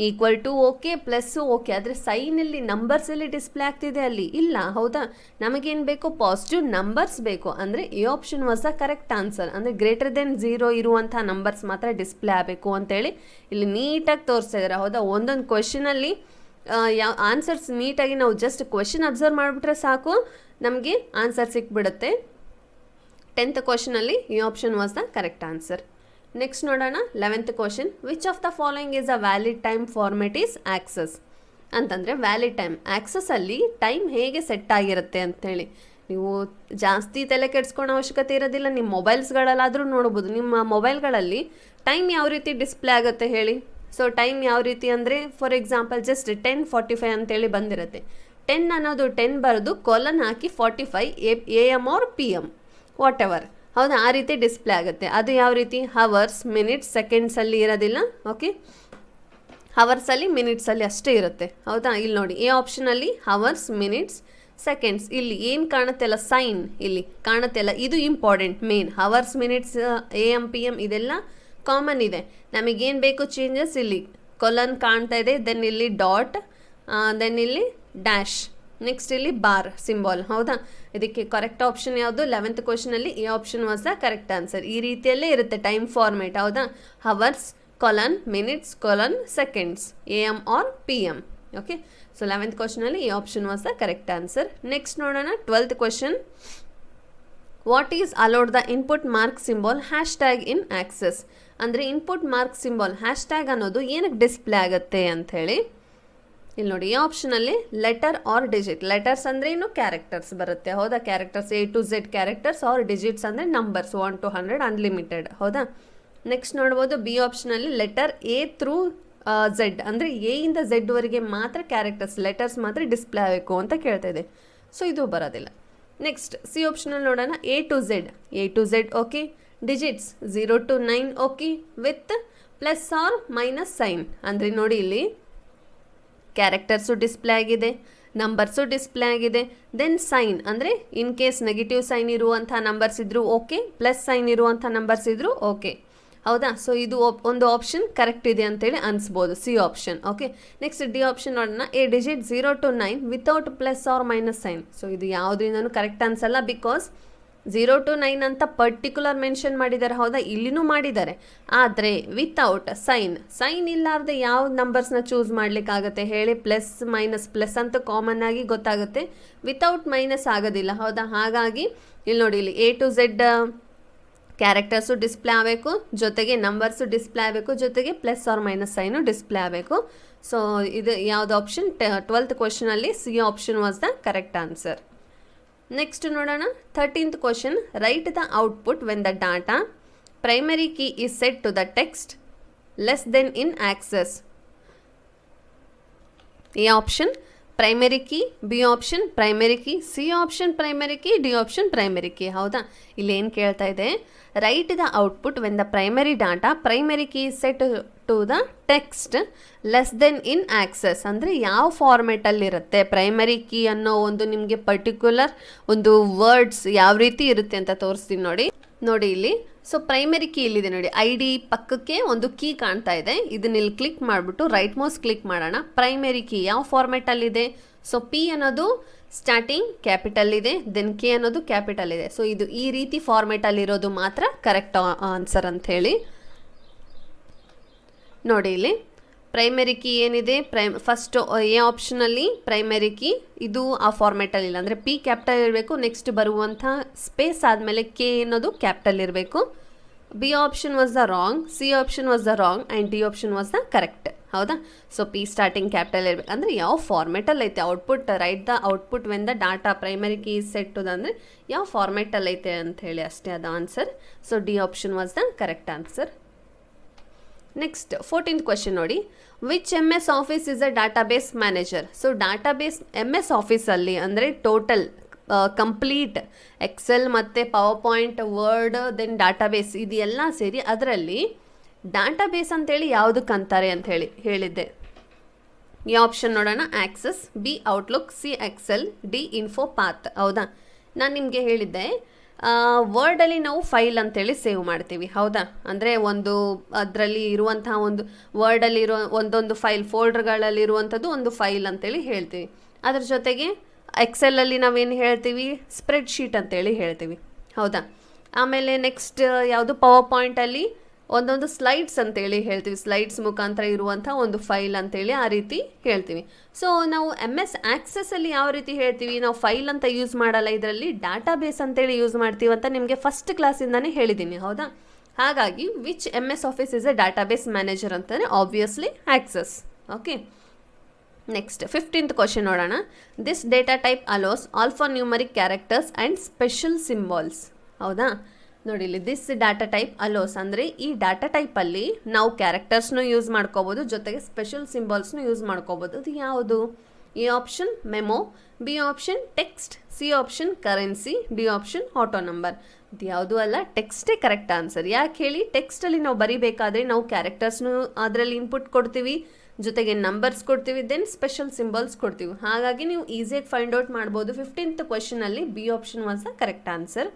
equal to okay, plus okay, ಆದರೆ ಸೈನಲ್ಲಿ ನಂಬರ್ಸಲ್ಲಿ ಡಿಸ್ಪ್ಲೇ ಆಗ್ತಿದೆ ಅಲ್ಲಿ ಇಲ್ಲ ಹೌದಾ? ನಮಗೇನು ಬೇಕು? ಪಾಸಿಟಿವ್ ನಂಬರ್ಸ್ ಬೇಕು. ಅಂದರೆ ಈ option was the correct answer. ಅಂದರೆ ಗ್ರೇಟರ್ ದೆನ್ 0 ಇರುವಂಥ ನಂಬರ್ಸ್ ಮಾತ್ರ ಡಿಸ್ಪ್ಲೇ ಆಗಬೇಕು ಅಂತೇಳಿ ಇಲ್ಲಿ ನೀಟಾಗಿ ತೋರಿಸ್ತಾ ಇದ್ದಾರೆ ಹೌದಾ? ಒಂದೊಂದು ಕ್ವೆಶನಲ್ಲಿ ಯಾವ ಆನ್ಸರ್ಸ್ ನೀಟಾಗಿ ನಾವು ಜಸ್ಟ್ ಕ್ವೆಶನ್ ಅಬ್ಸರ್ವ್ ಮಾಡಿಬಿಟ್ರೆ ಸಾಕು, ನಮಗೆ ಆನ್ಸರ್ ಸಿಕ್ಬಿಡುತ್ತೆ. 10th ಕ್ವೆಶನಲ್ಲಿ ಈ option was the correct answer. Next ನೋಡೋಣ 11th question. Which of the following is a valid time format is access ಅಂತಂದರೆ ವ್ಯಾಲಿಡ್ ಟೈಮ್ ಆಕ್ಸಸ್ಸಲ್ಲಿ ಟೈಮ್ ಹೇಗೆ ಸೆಟ್ ಆಗಿರುತ್ತೆ ಅಂತೇಳಿ ನೀವು ಜಾಸ್ತಿ ತಲೆ ಕೆಡಿಸ್ಕೊಳ್ಳೋ ಅವಶ್ಯಕತೆ ಇರೋದಿಲ್ಲ. ನಿಮ್ಮ ಮೊಬೈಲ್ಸ್ಗಳಲ್ಲಾದರೂ ನೋಡ್ಬೋದು. ನಿಮ್ಮ ಮೊಬೈಲ್ಗಳಲ್ಲಿ ಟೈಮ್ ಯಾವ ರೀತಿ ಡಿಸ್ಪ್ಲೇ ಆಗುತ್ತೆ ಹೇಳಿ? ಸೊ ಟೈಮ್ ಯಾವ ರೀತಿ ಅಂದರೆ ಫಾರ್ ಎಕ್ಸಾಂಪಲ್ ಜಸ್ಟ್ 10:45 ಅಂತೇಳಿ ಬಂದಿರುತ್ತೆ. 10 ಅನ್ನೋದು 10 ಬರೆದು ಕೊಲನ್ ಹಾಕಿ 45 AM or PM whatever ಹೌದಾ, ಆ ರೀತಿ ಡಿಸ್ಪ್ಲೇ ಆಗುತ್ತೆ. ಅದು ಯಾವ ರೀತಿ, ಹವರ್ಸ್, ಮಿನಿಟ್ಸ್, ಸೆಕೆಂಡ್ಸಲ್ಲಿ ಇರೋದಿಲ್ಲ. ಓಕೆ, ಹವರ್ಸಲ್ಲಿ ಮಿನಿಟ್ಸಲ್ಲಿ ಅಷ್ಟೇ ಇರುತ್ತೆ. ಹೌದಾ, ಇಲ್ಲಿ ನೋಡಿ ಎ ಆಪ್ಷನಲ್ಲಿ ಹವರ್ಸ್, ಮಿನಿಟ್ಸ್, ಸೆಕೆಂಡ್ಸ್. ಇಲ್ಲಿ ಏನು ಕಾಣುತ್ತೆ ಅಲ್ಲ, ಸೈನ್ ಇಲ್ಲಿ ಕಾಣುತ್ತೆ ಅಲ್ಲ, ಇದು important main. Hours, minutes, A M P M ಇದೆಲ್ಲ ಕಾಮನ್ ಇದೆ. ನಮಗೇನು ಬೇಕು ಚೇಂಜಸ್, ಇಲ್ಲಿ ಕೊಲನ್ ಕಾಣ್ತಾ ಇದೆ, ದೆನ್ ಇಲ್ಲಿ ಡಾಟ್, ದೆನ್ ಇಲ್ಲಿ ಡ್ಯಾಶ್, ನೆಕ್ಸ್ಟ್ ಇಲ್ಲಿ ಬಾರ್ ಸಿಂಬಾಲ್. ಹೌದಾ, ಇದಕ್ಕೆ ಕರೆಕ್ಟ್ ಆಪ್ಷನ್ ಯಾವುದು, 11th ಕ್ವಶನಲ್ಲಿ A option was the correct answer. ಈ ರೀತಿಯಲ್ಲೇ ಇರುತ್ತೆ ಟೈಮ್ ಫಾರ್ಮೇಟ್. ಹೌದಾ, hours colon minutes colon seconds, A M or P M. Okay, so 11th ಕ್ವಶನಲ್ಲಿ A option was the correct answer. Next ನೋಡೋಣ 12th question. What is allowed the input mark symbol hash tag in access? ಅಂದರೆ input mark symbol hash tag ಅನ್ನೋದು ಏನಕ್ಕೆ display ಆಗುತ್ತೆ ಅಂಥೇಳಿ ಇಲ್ಲಿ ನೋಡಿ. ಈ ಆಪ್ಷನಲ್ಲಿ ಲೆಟರ್ ಆರ್ ಡಿಜಿಟ್. ಲೆಟರ್ಸ್ ಅಂದರೆ ಇನ್ನು ಕ್ಯಾರೆಕ್ಟರ್ಸ್ ಬರುತ್ತೆ. ಹೌದಾ, characters A to Z characters, or digits ಅಂದರೆ ನಂಬರ್ಸ್ 1 to 100 ಅನ್ಲಿಮಿಟೆಡ್. ಹೌದಾ, ನೆಕ್ಸ್ಟ್ ನೋಡ್ಬೋದು ಬಿ ಆಪ್ಷನಲ್ಲಿ ಲೆಟರ್ A through Z, ಅಂದರೆ ಎ ಇಂದ Z ವರೆಗೆ ಮಾತ್ರ ಕ್ಯಾರೆಕ್ಟರ್ಸ್, ಲೆಟರ್ಸ್ ಮಾತ್ರ ಡಿಸ್ಪ್ಲೇ ಆಗಬೇಕು ಅಂತ ಕೇಳ್ತಾ ಇದೆ. ಸೊ ಇದು ಬರೋದಿಲ್ಲ. ನೆಕ್ಸ್ಟ್ ಸಿ ಆಪ್ಷನಲ್ಲಿ ನೋಡೋಣ. A to Z okay, digits 0 to 9 okay, with plus or minus sign. ಅಂದರೆ ನೋಡಿ ಇಲ್ಲಿ ಕ್ಯಾರೆಕ್ಟರ್ಸು ಡಿಸ್ಪ್ಲೇ ಆಗಿದೆ, ನಂಬರ್ಸು ಡಿಸ್ಪ್ಲೇ ಆಗಿದೆ, ದೆನ್ ಸೈನ್ ಅಂದರೆ ಇನ್ ಕೇಸ್ ನೆಗೆಟಿವ್ ಸೈನ್ ಇರುವಂಥ ನಂಬರ್ಸ್ ಇದ್ದರೂ ಓಕೆ, ಪ್ಲಸ್ ಸೈನ್ ಇರುವಂಥ ನಂಬರ್ಸ್ ಇದ್ದರೂ ಓಕೆ. ಹೌದಾ, ಸೊ ಇದು ಒಂದು ಆಪ್ಷನ್ ಕರೆಕ್ಟ್ ಇದೆ ಅಂತೇಳಿ ಅನಿಸ್ಬೋದು, C option. Okay, next D option ನೋಡೋಣ. A digit 0 to 9 without plus or minus sign. So ಇದು ಯಾವುದರಿಂದನೂ ಕರೆಕ್ಟ್ ಅನ್ಸಲ್ಲ, ಬಿಕಾಸ್ 0 to 9 ಅಂತ ಪರ್ಟಿಕ್ಯುಲರ್ ಮೆನ್ಷನ್ ಮಾಡಿದ್ದಾರೆ. ಹೌದಾ, ಇಲ್ಲಿನೂ ಮಾಡಿದ್ದಾರೆ, ಆದರೆ ವಿತೌಟ್ ಸೈನ್ ಇಲ್ಲಾರ್ದೆ ಯಾವ ನಂಬರ್ಸ್ನ ಚೂಸ್ ಮಾಡಲಿಕ್ಕಾಗತ್ತೆ ಹೇಳಿ? ಪ್ಲಸ್ ಮೈನಸ್, ಪ್ಲಸ್ ಅಂತ ಕಾಮನ್ ಆಗಿ ಗೊತ್ತಾಗುತ್ತೆ, ವಿತೌಟ್ ಮೈನಸ್ ಆಗೋದಿಲ್ಲ. ಹೌದಾ, ಹಾಗಾಗಿ ಇಲ್ಲಿ ನೋಡಿ, ಇಲ್ಲಿ A to Z characters display ಆಗಬೇಕು, ಜೊತೆಗೆ ನಂಬರ್ಸು ಡಿಸ್ಪ್ಲೇ ಆಗಬೇಕು, ಜೊತೆಗೆ plus or minus sign display ಆಗಬೇಕು. ಸೊ ಇದು ಯಾವುದು ಆಪ್ಷನ್ 12th ಕ್ವಶನಲ್ಲಿ C option was the correct answer. Next ನೋಡೋಣ 13th question. Write the output when the data primary key is set to the text less than in access. A option primary key, B option primary key, C option primary key, D option primary key. ಹೌದಾ, ಇಲ್ಲಿ ಏನು ಕೇಳ್ತಾ ಇದೆ? Write the output when the primary data primary key set to the text less than in access. ಅಂದರೆ ಯಾವ ಫಾರ್ಮೆಟಲ್ಲಿರುತ್ತೆ primary key ಅನ್ನೋ ಒಂದು ನಿಮಗೆ ಪರ್ಟಿಕ್ಯುಲರ್ ಒಂದು ವರ್ಡ್ಸ್ ಯಾವ ರೀತಿ ಇರುತ್ತೆ ಅಂತ ತೋರಿಸ್ತೀನಿ ನೋಡಿ ಇಲ್ಲಿ. ಸೊ ಪ್ರೈಮರಿ ಕೀ ಇಲ್ಲಿದೆ ನೋಡಿ, ಐ ಡಿ ಪಕ್ಕಕ್ಕೆ ಒಂದು ಕೀ ಕಾಣ್ತಾ ಇದೆ. ಇದನ್ನ ಇಲ್ಲಿ ಕ್ಲಿಕ್ ಮಾಡಿಬಿಟ್ಟು ರೈಟ್ ಮೌಸ್ ಕ್ಲಿಕ್ ಮಾಡೋಣ. ಪ್ರೈಮರಿ ಕೀ ಯಾವ ಫಾರ್ಮೆಟಲ್ಲಿದೆ? ಸೊ ಪಿ ಅನ್ನೋದು ಸ್ಟಾರ್ಟಿಂಗ್ ಕ್ಯಾಪಿಟಲ್ ಇದೆ, ದೆನ್ ಕೆ ಅನ್ನೋದು ಕ್ಯಾಪಿಟಲ್ ಇದೆ. ಸೊ ಇದು ಈ ರೀತಿ ಫಾರ್ಮೆಟಲ್ಲಿರೋದು ಮಾತ್ರ ಕರೆಕ್ಟ್ ಆನ್ಸರ್ ಅಂಥೇಳಿ ನೋಡಿ. ಇಲ್ಲಿ ಪ್ರೈಮರಿ ಕೀ ಏನಿದೆ, ಫಸ್ಟ್ ಎ ಆಪ್ಷನಲ್ಲಿ ಪ್ರೈಮರಿ ಕೀ ಇದು ಆ ಫಾರ್ಮೆಟಲ್ಲಿ ಇಲ್ಲ, ಅಂದರೆ ಪಿ ಕ್ಯಾಪಿಟಲ್ ಇರಬೇಕು, ನೆಕ್ಸ್ಟ್ ಬರುವಂಥ ಸ್ಪೇಸ್ ಆದಮೇಲೆ ಕೆ ಅನ್ನೋದು ಕ್ಯಾಪಿಟಲ್ ಇರಬೇಕು. B option was the wrong, C option was the wrong and D option was the correct. ಹೌದಾ, ಸೊ ಪಿ ಸ್ಟಾರ್ಟಿಂಗ್ ಕ್ಯಾಪಿಟಲ್ ಇರಬೇಕು. ಅಂದರೆ ಯಾವ ಫಾರ್ಮೆಟಲ್ಲಿ ಐತೆ output, write the output when the data primary key set to the, ಅಂದರೆ ಯಾವ ಫಾರ್ಮೆಟಲ್ಲಿ ಐತೆ ಅಂಥೇಳಿ ಅಷ್ಟೇ ಅದು answer. So D option was the correct answer. Next 14th question ನೋಡಿ. Which M S office is a database manager? So database M S ಆಫೀಸಲ್ಲಿ ಅಂದರೆ ಟೋಟಲ್ ಕಂಪ್ಲೀಟ್ ಎಕ್ಸೆಲ್ ಮತ್ತು PowerPoint, word, then database ಇದೆಲ್ಲ ಸೇರಿ ಅದರಲ್ಲಿ database ಅಂತೇಳಿ ಯಾವುದಕ್ಕೆ ಅಂತಾರೆ ಅಂತ ಹೇಳಿದ್ದೆ. ಈ ಆಪ್ಷನ್ ನೋಡೋಣ. Access, B outlook, C excel, D InfoPath. ಹೌದಾ, ನಾನು ನಿಮಗೆ ಹೇಳಿದ್ದೆ ವರ್ಡಲ್ಲಿ ನಾವು ಫೈಲ್ ಅಂತೇಳಿ ಸೇವ್ ಮಾಡ್ತೀವಿ. ಹೌದಾ, ಅಂದರೆ ಒಂದು ಅದರಲ್ಲಿ ಇರುವಂತಹ ಒಂದು ವರ್ಡಲ್ಲಿ ಇರೋ ಒಂದೊಂದು ಫೈಲ್ ಫೋಲ್ಡರ್ಗಳಲ್ಲಿರುವಂಥದ್ದು ಒಂದು ಫೈಲ್ ಅಂತೇಳಿ ಹೇಳ್ತೀವಿ. ಅದ್ರ ಜೊತೆಗೆ ಎಕ್ಸೆಲಲ್ಲಿ ನಾವೇನು ಹೇಳ್ತೀವಿ? ಸ್ಪ್ರೆಡ್ ಶೀಟ್ ಅಂತೇಳಿ ಹೇಳ್ತೀವಿ. ಹೌದಾ, ಆಮೇಲೆ ನೆಕ್ಸ್ಟ್ ಯಾವುದು ಪವರ್ ಪಾಯಿಂಟಲ್ಲಿ ಒಂದೊಂದು ಸ್ಲೈಡ್ಸ್ ಅಂತೇಳಿ ಹೇಳ್ತೀವಿ, ಸ್ಲೈಡ್ಸ್ ಮುಖಾಂತರ ಇರುವಂಥ ಒಂದು ಫೈಲ್ ಅಂತೇಳಿ ಆ ರೀತಿ ಹೇಳ್ತೀವಿ. ಸೊ ನಾವು ಎಮ್ ಎಸ್ ಆಕ್ಸೆಸ್ಸಲ್ಲಿ ಯಾವ ರೀತಿ ಹೇಳ್ತೀವಿ? ನಾವು ಫೈಲ್ ಅಂತ ಯೂಸ್ ಮಾಡಲ್ಲ, ಇದರಲ್ಲಿ ಡಾಟಾಬೇಸ್ ಅಂತೇಳಿ ಯೂಸ್ ಮಾಡ್ತೀವಿ ಅಂತ ನಿಮಗೆ ಫಸ್ಟ್ ಕ್ಲಾಸಿಂದನೇ ಹೇಳಿದ್ದೀನಿ. ಹೌದಾ, ಹಾಗಾಗಿ which M S office is a database manager ಅಂತಂದರೆ obviously access. Okay, next 15th question ನೋಡೋಣ. This data type allows alphanumeric characters and special symbols. ಹೌದಾ, ನೋಡಿ ಇಲ್ಲಿ ದಿಸ್ ಡಾಟಾ ಟೈಪ್ ಅಲೋಸ್ ಅಂದರೆ ಈ ಡಾಟಾ ಟೈಪಲ್ಲಿ ನಾವು ಕ್ಯಾರೆಕ್ಟರ್ಸ್ನೂ ಯೂಸ್ ಮಾಡ್ಕೋಬೋದು, ಜೊತೆಗೆ ಸ್ಪೆಷಲ್ ಸಿಂಬಾಲ್ಸ್ನೂ ಯೂಸ್ ಮಾಡ್ಕೋಬೋದು. ಅದು ಯಾವುದು? A option memo, B option text, C option currency, D option auto number. ಇದು ಯಾವುದೂ ಅಲ್ಲ, ಟೆಕ್ಸ್ಟೇ ಕರೆಕ್ಟ್ ಆನ್ಸರ್. ಯಾಕೆ ಹೇಳಿ, ಟೆಕ್ಸ್ಟಲ್ಲಿ ನಾವು ಬರಿಬೇಕಾದ್ರೆ ನಾವು ಕ್ಯಾರೆಕ್ಟರ್ಸ್ನು ಅದರಲ್ಲಿ ಇನ್ಪುಟ್ ಕೊಡ್ತೀವಿ, ಜೊತೆಗೆ ನಂಬರ್ಸ್ ಕೊಡ್ತೀವಿ, ದೆನ್ ಸ್ಪೆಷಲ್ ಸಿಂಬಲ್ಸ್ ಕೊಡ್ತೀವಿ. ಹಾಗಾಗಿ ನೀವು ಈಸಿಯಾಗಿ ಫೈಂಡ್ ಔಟ್ ಮಾಡ್ಬೋದು. 15th ಕ್ವೆಶನಲ್ಲಿ B option was the correct answer.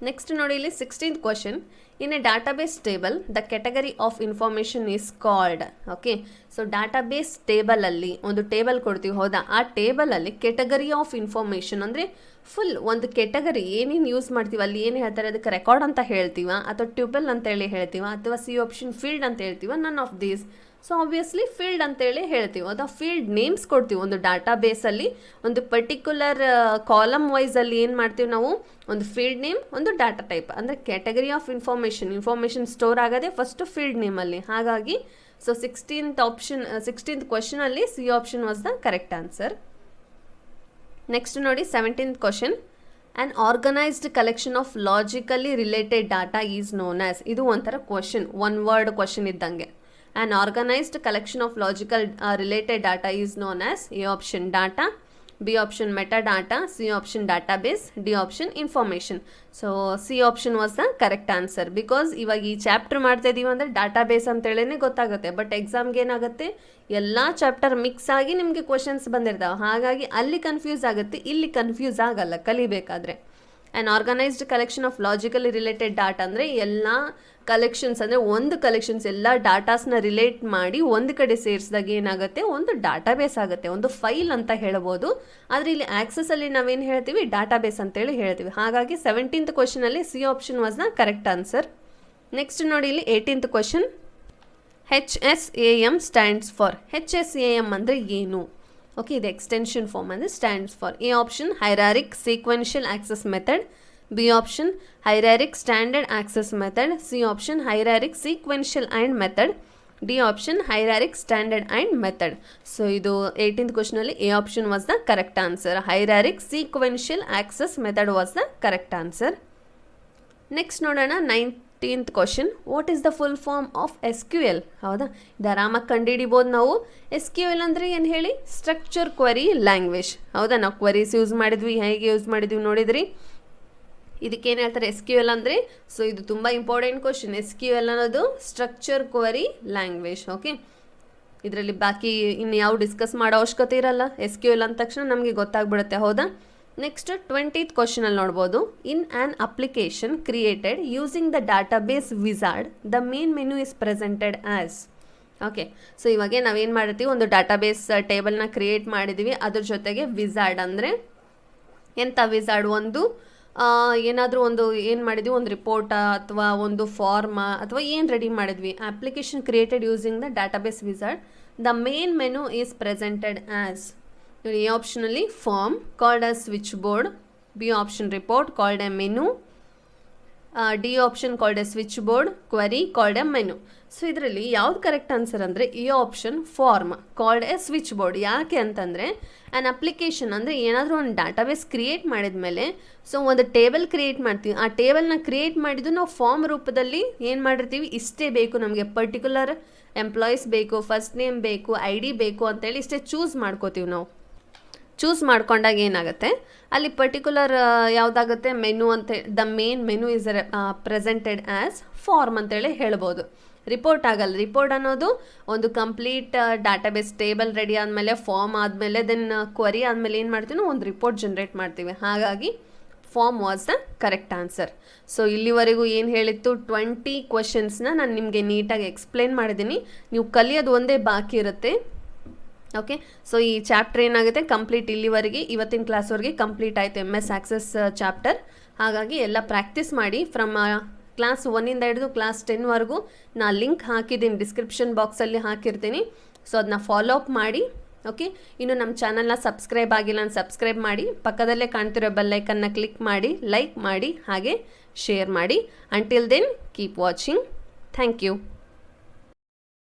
Next ನೋಡಿ ಇಲ್ಲಿ 16th question. In a database table the category of information is called. Okay, so database ಟೇಬಲಲ್ಲಿ ಒಂದು ಟೇಬಲ್ ಕೊಡ್ತೀವಿ, ಹೌದಾ? ಆ ಟೇಬಲಲ್ಲಿ ಕೆಟಗರಿ ಆಫ್ ಇನ್ಫಾರ್ಮೇಷನ್ ಅಂದರೆ ಫುಲ್ ಒಂದು ಕೆಟಗರಿ ಏನೇನು ಯೂಸ್ ಮಾಡ್ತೀವಿ, ಅಲ್ಲಿ ಏನು ಹೇಳ್ತಾರೆ ಅದಕ್ಕೆ ರೆಕಾರ್ಡ್ ಅಂತ ಹೇಳ್ತೀವ, ಅಥವಾ ಟ್ಯೂಬಲ್ ಅಂತೇಳಿ ಹೇಳ್ತೀವ, ಅಥವಾ ಸಿ ಆಪ್ಷನ್ ಫೀಲ್ಡ್ ಅಂತ ಹೇಳ್ತೀವ, none of these. So obviously field ಅಂತೇಳಿ ಹೇಳ್ತೀವಿ, ಅಥವಾ ಫೀಲ್ಡ್ ನೇಮ್ಸ್ ಕೊಡ್ತೀವಿ. ಒಂದು ಡಾಟಾ ಬೇಸಲ್ಲಿ ಒಂದು ಪರ್ಟಿಕ್ಯುಲರ್ ಕಾಲಮ್ ವೈಸಲ್ಲಿ ಏನು ಮಾಡ್ತೀವಿ ನಾವು, ಒಂದು ಫೀಲ್ಡ್ ನೇಮ್, ಒಂದು ಡಾಟಾ ಟೈಪ್. ಅಂದರೆ ಕ್ಯಾಟಗರಿ ಆಫ್ ಇನ್ಫಾರ್ಮೇಷನ್ ಸ್ಟೋರ್ ಆಗೋದೇ ಫಸ್ಟು ಫೀಲ್ಡ್ ನೇಮಲ್ಲಿ. ಹಾಗಾಗಿ ಸೊ 16th ಕ್ವೆಶನಲ್ಲಿ C option was the correct answer. Next ನೋಡಿ 17th question. An organized collection of logically related data is known as. ಇದು ಒಂಥರ question, one word question ಇದ್ದಂಗೆ. An organized collection of logical related data is known as A option data, B option metadata, C option database, D option information. So C option was the correct answer, because ಇವಾಗ ಈ chapter ಮಾಡ್ತಾ ಇದೀವಿ ಅಂದರೆ database ಅಂತೇಳೇ ಗೊತ್ತಾಗುತ್ತೆ. But ಎಕ್ಸಾಮ್ಗೆ ಏನಾಗುತ್ತೆ, ಎಲ್ಲ chapter mix ಆಗಿ ನಿಮಗೆ ಕ್ವಶನ್ಸ್ ಬಂದಿರ್ತಾವೆ. ಹಾಗಾಗಿ ಅಲ್ಲಿ ಕನ್ಫ್ಯೂಸ್ ಆಗುತ್ತೆ, ಇಲ್ಲಿ ಕನ್ಫ್ಯೂಸ್ ಆಗಲ್ಲ ಕಲಿಬೇಕಾದ್ರೆ. An organized collection of logically related data ಅಂದರೆ ಎಲ್ಲ ಕಲೆಕ್ಷನ್ಸ್, ಅಂದರೆ ಒಂದು ಕಲೆಕ್ಷನ್ಸ್ ಎಲ್ಲ ಡಾಟಾಸ್ನ ರಿಲೇಟ್ ಮಾಡಿ ಒಂದು ಕಡೆ ಸೇರಿಸಿದಾಗ ಏನಾಗುತ್ತೆ, ಒಂದು ಡಾಟಾಬೇಸ್ ಆಗುತ್ತೆ, ಒಂದು ಫೈಲ್ ಅಂತ ಹೇಳ್ಬೋದು. ಆದರೆ ಇಲ್ಲಿ ಆಕ್ಸೆಸಲ್ಲಿ ನಾವೇನು ಹೇಳ್ತೀವಿ, ಡಾಟಾಬೇಸ್ ಅಂತೇಳಿ ಹೇಳ್ತೀವಿ. ಹಾಗಾಗಿ 17th ಕ್ವೆಶನಲ್ಲಿ C option was the correct answer. Next ನೋಡಿ ಇಲ್ಲಿ 18th question. HSAM stands for. HSAM ಅಂದರೆ ಏನು? ಓಕೆ, ಇದು ಎಕ್ಸ್ಟೆನ್ಷನ್ ಫಾರ್ಮ್ ಅಂದರೆ stands for. A option hierarchical sequential access method, B option hierarchical standard access method, C option hierarchical sequential and method, D option hierarchical standard and method. So ಇದು 18th ಕ್ವೆಶನಲ್ಲಿ A option was the correct answer. Hierarchical sequential access method was the correct answer. Next ನೋಡೋಣ 19th question. What is the full form of SQL? ಹೌದಾ, ಇದು ಆರಾಮಾಗಿ ಕಂಡುಹಿಡಿಬೋದು ನಾವು. SQL ಅಂದರೆ ಏನು ಹೇಳಿ, ಸ್ಟ್ರಕ್ಚರ್ ಕ್ವರಿ ಲ್ಯಾಂಗ್ವೇಜ್. ಹೌದಾ, ನಾವು ಕ್ವರೀಸ್ ಯೂಸ್ ಮಾಡಿದ್ವಿ, ಹೇಗೆ ಯೂಸ್ ಮಾಡಿದ್ವಿ ನೋಡಿದ್ರಿ. ಇದಕ್ಕೇನು ಹೇಳ್ತಾರೆ SQL ಅಂದರೆ? ಸೊ ಇದು ತುಂಬ ಇಂಪಾರ್ಟೆಂಟ್ ಕ್ವಶನ್. SQL ಅನ್ನೋದು ಸ್ಟ್ರಕ್ಚರ್ ಕ್ವರಿ ಲ್ಯಾಂಗ್ವೇಜ್. ಓಕೆ, ಇದರಲ್ಲಿ ಬಾಕಿ ಇನ್ನು ಯಾವ ಡಿಸ್ಕಸ್ ಮಾಡೋ ಅವಶ್ಯಕತೆ ಇರಲ್ಲ. SQL ಅಂದ ತಕ್ಷಣ ನಮಗೆ ಗೊತ್ತಾಗ್ಬಿಡುತ್ತೆ, ಹೌದಾ. ನೆಕ್ಸ್ಟ್ 20th ಕ್ವೆಶನಲ್ಲಿ ನೋಡ್ಬೋದು. In an application created using the database wizard the main menu is presented as. Okay, so ಇವಾಗೆ ನಾವೇನು ಮಾಡಿರ್ತೀವಿ, ಒಂದು ಡಾಟಾಬೇಸ್ ಟೇಬಲ್ನ ಕ್ರಿಯೇಟ್ ಮಾಡಿದ್ದೀವಿ. ಅದ್ರ ಜೊತೆಗೆ ವಿಝಾರ್ಡ್ ಅಂದರೆ ಎಂಥ ವಿಝಾರ್ಡ್, ಒಂದು ಏನಾದರೂ ಒಂದು ಏನು ಮಾಡಿದ್ವಿ, ಒಂದು ರಿಪೋರ್ಟ ಅಥವಾ ಒಂದು ಫಾರ್ಮ ಅಥವಾ ಏನು ರೆಡಿ ಮಾಡಿದ್ವಿ. Application created using the database wizard the main menu is presented as. A ಆಪ್ಷನಲ್ಲಿ form called as switchboard, B option report called a menu, D option called a switchboard, query called a menu. So ಇದರಲ್ಲಿ ಯಾವ್ದು correct answer ಅಂದರೆ A option form called a switchboard. ಯಾಕೆ ಅಂತಂದರೆ an application ಅಂದರೆ ಏನಾದರೂ ಒಂದು database create ಮಾಡಿದ ಮೇಲೆ ಸೊ ಒಂದು ಟೇಬಲ್ ಕ್ರಿಯೇಟ್ ಮಾಡ್ತೀವಿ. ಆ ಟೇಬಲ್ನ ಕ್ರಿಯೇಟ್ ಮಾಡಿದ್ದು ನಾವು ಫಾರ್ಮ್ ರೂಪದಲ್ಲಿ ಏನು ಮಾಡಿರ್ತೀವಿ, ಇಷ್ಟೇ ಬೇಕು ನಮಗೆ, ಪರ್ಟಿಕ್ಯುಲರ್ ಎಂಪ್ಲಾಯೀಸ್ ಬೇಕು, ಫಸ್ಟ್ ನೇಮ್ ಬೇಕು, ID ಬೇಕು ಅಂತೇಳಿ ಇಷ್ಟೇ ಚೂಸ್ ಮಾಡ್ಕೋತೀವಿ ನಾವು. ಚೂಸ್ ಮಾಡ್ಕೊಂಡಾಗ ಏನಾಗುತ್ತೆ, ಅಲ್ಲಿ ಪರ್ಟಿಕ್ಯುಲರ್ ಯಾವುದಾಗುತ್ತೆ, ಮೆನು ಅಂತ, the main menu is presented as form ಅಂತೇಳಿ ಹೇಳ್ಬೋದು. ರಿಪೋರ್ಟ್ ಆಗಲ್ಲ. ರಿಪೋರ್ಟ್ ಅನ್ನೋದು ಒಂದು ಕಂಪ್ಲೀಟ್ ಡಾಟಾಬೇಸ್ ಟೇಬಲ್ ರೆಡಿ ಆದಮೇಲೆ, ಫಾರ್ಮ್ ಆದಮೇಲೆ, ದೆನ್ ಕ್ವರಿ ಆದಮೇಲೆ ಏನು ಮಾಡ್ತೀವಿ ನಾವು, ಒಂದು ರಿಪೋರ್ಟ್ ಜನ್ರೇಟ್ ಮಾಡ್ತೀವಿ. ಹಾಗಾಗಿ form was the correct answer. So ಇಲ್ಲಿವರೆಗೂ ಏನು ಹೇಳಿತ್ತು, 20 ಕ್ವೆಶನ್ಸ್ನ ನಾನು ನಿಮಗೆ ನೀಟಾಗಿ ಎಕ್ಸ್ಪ್ಲೇನ್ ಮಾಡಿದ್ದೀನಿ. ನೀವು ಕಲಿಯೋದು ಒಂದೇ ಬಾಕಿ ಇರುತ್ತೆ. ಓಕೆ, ಸೊ ಈ ಚಾಪ್ಟರ್ ಏನಾಗುತ್ತೆ, ಕಂಪ್ಲೀಟ್ ಇಲ್ಲಿವರೆಗೆ ಇವತ್ತಿನ ಕ್ಲಾಸ್ವರೆಗೆ ಕಂಪ್ಲೀಟ್ ಆಯಿತು, MS ಆಕ್ಸೆಸ್ ಚಾಪ್ಟರ್. ಹಾಗಾಗಿ ಎಲ್ಲ ಪ್ರಾಕ್ಟೀಸ್ ಮಾಡಿ. ಫ್ರಮ್ ಕ್ಲಾಸ್ 1ಇಂದ ಹಿಡಿದು ಕ್ಲಾಸ್ 10ವರೆಗೂ ನಾನು ಲಿಂಕ್ ಹಾಕಿದ್ದೀನಿ, ಡಿಸ್ಕ್ರಿಪ್ಷನ್ ಬಾಕ್ಸಲ್ಲಿ ಹಾಕಿರ್ತೀನಿ. ಸೊ ಅದನ್ನ ಫಾಲೋ ಅಪ್ ಮಾಡಿ. ಓಕೆ, ಇನ್ನು ನಮ್ಮ ಚಾನಲ್ನ ಸಬ್ಸ್ಕ್ರೈಬ್ ಆಗಿಲ್ಲ ಅಂತ ಸಬ್ಸ್ಕ್ರೈಬ್ ಮಾಡಿ, ಪಕ್ಕದಲ್ಲೇ ಕಾಣ್ತಿರೋ ಬೆಲ್ಲೈಕನ್ನ ಕ್ಲಿಕ್ ಮಾಡಿ, ಲೈಕ್ ಮಾಡಿ, ಹಾಗೆ ಶೇರ್ ಮಾಡಿ. Until then keep watching. Thank you.